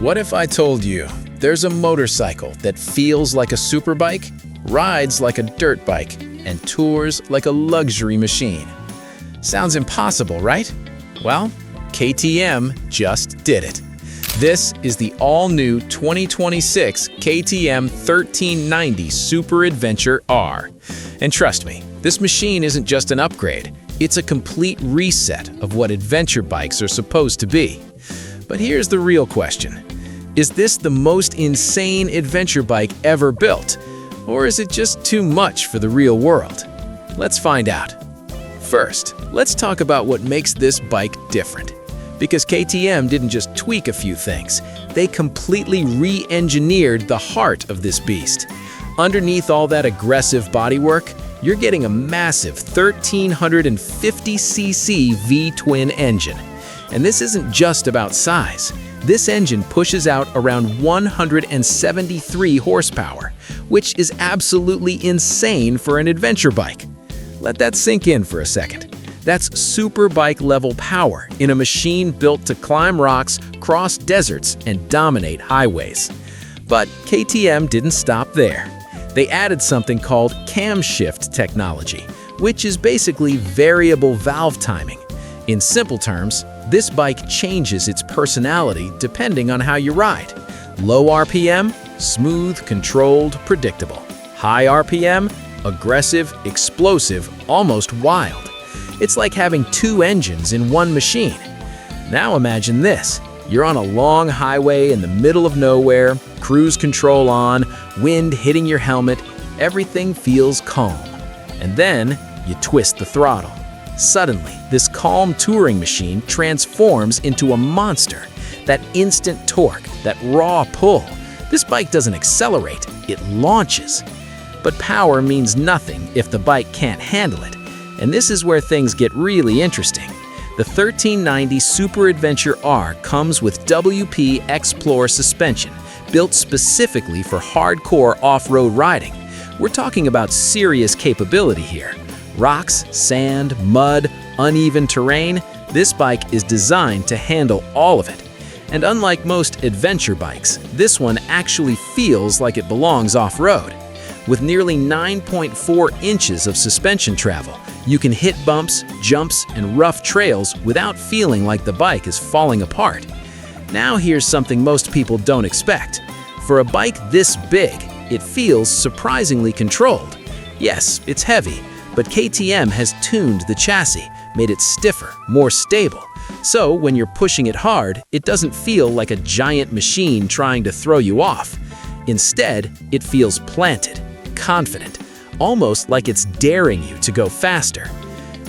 What if I told you there's a motorcycle that feels like a superbike, rides like a dirt bike, and tours like a luxury machine? Sounds impossible, right? Well, KTM just did it. This is the all-new 2026 KTM 1390 Super Adventure R. And trust me, this machine isn't just an upgrade. It's a complete reset of what adventure bikes are supposed to be. But here's the real question. Is this the most insane adventure bike ever built? Or is it just too much for the real world? Let's find out. First, let's talk about what makes this bike different. Because KTM didn't just tweak a few things, they completely re-engineered the heart of this beast. Underneath all that aggressive bodywork, you're getting a massive 1350cc V-twin engine. And this isn't just about size. This engine pushes out around 173 horsepower, which is absolutely insane for an adventure bike. Let that sink in for a second. That's super bike level power in a machine built to climb rocks, cross deserts, and dominate highways. But KTM didn't stop there. They added something called camshift technology, which is basically variable valve timing. In simple terms, this bike changes its personality depending on how you ride. Low RPM, smooth, controlled, predictable. High RPM, aggressive, explosive, almost wild. It's like having two engines in one machine. Now imagine this. You're on a long highway in the middle of nowhere, cruise control on, wind hitting your helmet, everything feels calm. And then you twist the throttle. Suddenly, this calm touring machine transforms into a monster. That instant torque, that raw pull. This bike doesn't accelerate, it launches. But power means nothing if the bike can't handle it. And this is where things get really interesting. The 1390 Super Adventure R comes with WP Explore suspension, built specifically for hardcore off-road riding. We're talking about serious capability here. Rocks, sand, mud, uneven terrain, this bike is designed to handle all of it. And unlike most adventure bikes, this one actually feels like it belongs off-road. With nearly 9.4 inches of suspension travel, you can hit bumps, jumps, and rough trails without feeling like the bike is falling apart. Now here's something most people don't expect. For a bike this big, it feels surprisingly controlled. Yes, it's heavy, but KTM has tuned the chassis, made it stiffer, more stable. So when you're pushing it hard, it doesn't feel like a giant machine trying to throw you off. Instead, it feels planted, confident, almost like it's daring you to go faster.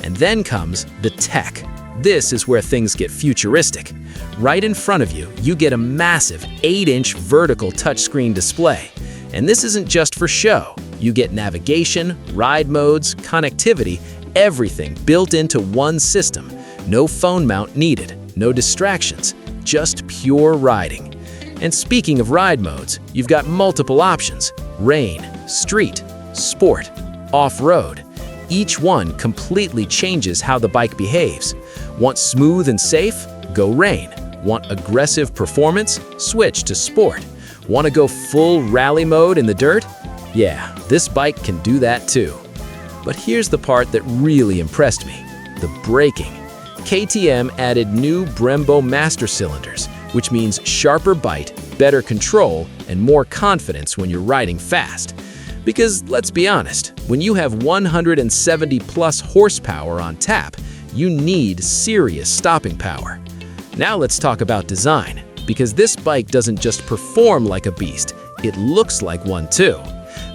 And then comes the tech. This is where things get futuristic. Right in front of you, you get a massive 8-inch vertical touchscreen display. And this isn't just for show. You get navigation, ride modes, connectivity, everything built into one system. No phone mount needed, no distractions, just pure riding. And speaking of ride modes, you've got multiple options: rain, street, sport, off-road. Each one completely changes how the bike behaves. Want smooth and safe? Go rain. Want aggressive performance? Switch to sport. Want to go full rally mode in the dirt? Yeah, this bike can do that too. But here's the part that really impressed me: the braking. KTM added new Brembo master cylinders, which means sharper bite, better control, and more confidence when you're riding fast. Because let's be honest, when you have 170 plus horsepower on tap, you need serious stopping power. Now let's talk about design, because this bike doesn't just perform like a beast, it looks like one too.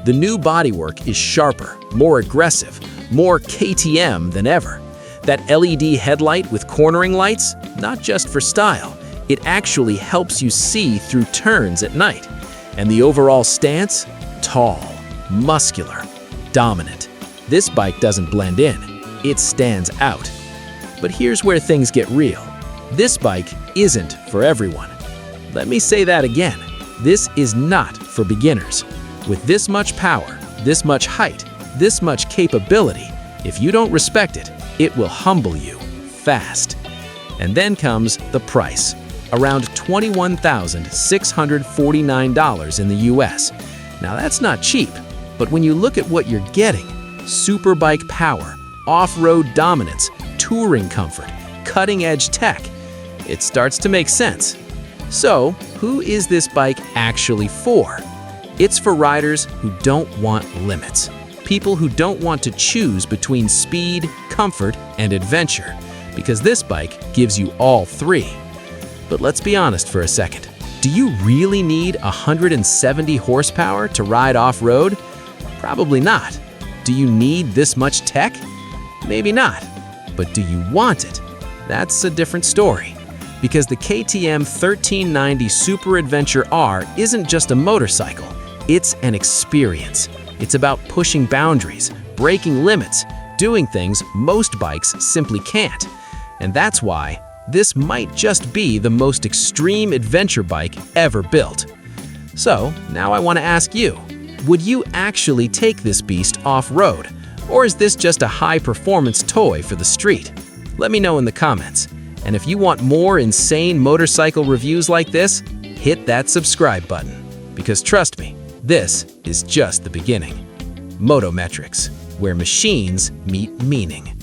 The new bodywork is sharper, more aggressive, more KTM than ever. That LED headlight with cornering lights, not just for style, it actually helps you see through turns at night. And the overall stance? Tall, muscular, dominant. This bike doesn't blend in, it stands out. But here's where things get real. This bike isn't for everyone. Let me say that again. This is not for beginners. With this much power, this much height, this much capability, if you don't respect it, it will humble you fast. And then comes the price. around $21,649 in the US. Now that's not cheap, but when you look at what you're getting, superbike power, off-road dominance, touring comfort, cutting-edge tech, it starts to make sense. So, who is this bike actually for? It's for riders who don't want limits. People who don't want to choose between speed, comfort, and adventure, because this bike gives you all three. But let's be honest for a second. Do you really need 170 horsepower to ride off-road? Probably not. Do you need this much tech? Maybe not. But do you want it? That's a different story. Because the KTM 1390 Super Adventure R isn't just a motorcycle, it's an experience. It's about pushing boundaries, breaking limits, doing things most bikes simply can't. And that's why this might just be the most extreme adventure bike ever built. So, now I want to ask you, would you actually take this beast off-road? Or is this just a high-performance toy for the street? Let me know in the comments. And if you want more insane motorcycle reviews like this, hit that subscribe button. Because trust me, this is just the beginning. Motometrics, where machines meet meaning.